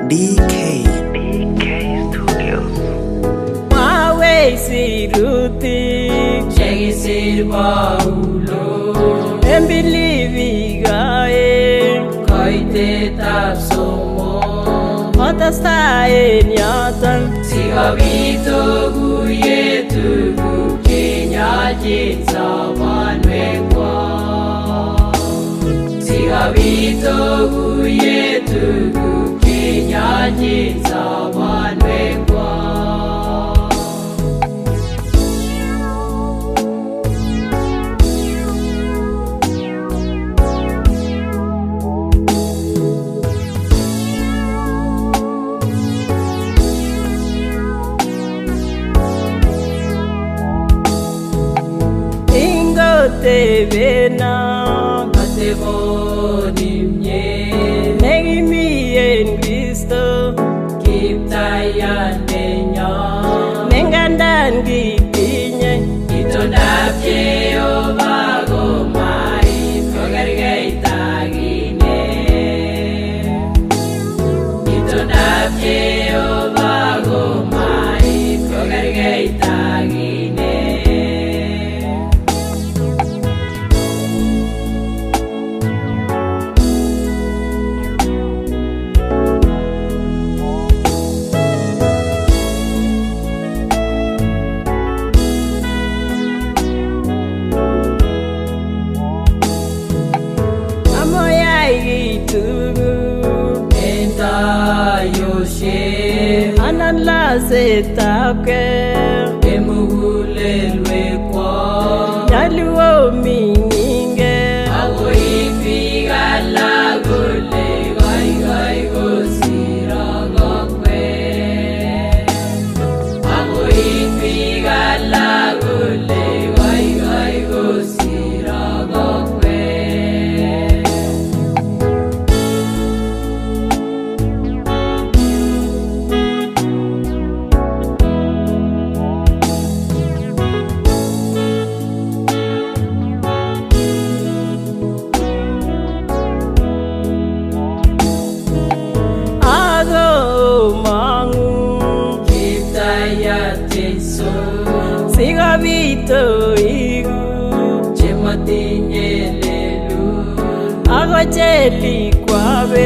DK Studios. Mawe siruti Chegisir Paulo Embili gae Koite tapsomo Otastae nyatan Sigabito guyetu Kenya jinsaman wekwa Sigabito guyetu Kenya jinsaman wekwa Tevena Atebo nimye Negimi en Cristo Kiptayan denya Nengandan gitinye Itondapye obago mai Kogargay tagine Itondapye obago mai Kogargay tagine Anan la setapke Emugulelwe kwa Nyaluo mininge Ako ipiga lagole Gai gai go siragakwe Ako ipiga lagole Gai gai go siragakwe Sigabito igu Chematinyelelu Ago cheli kwabe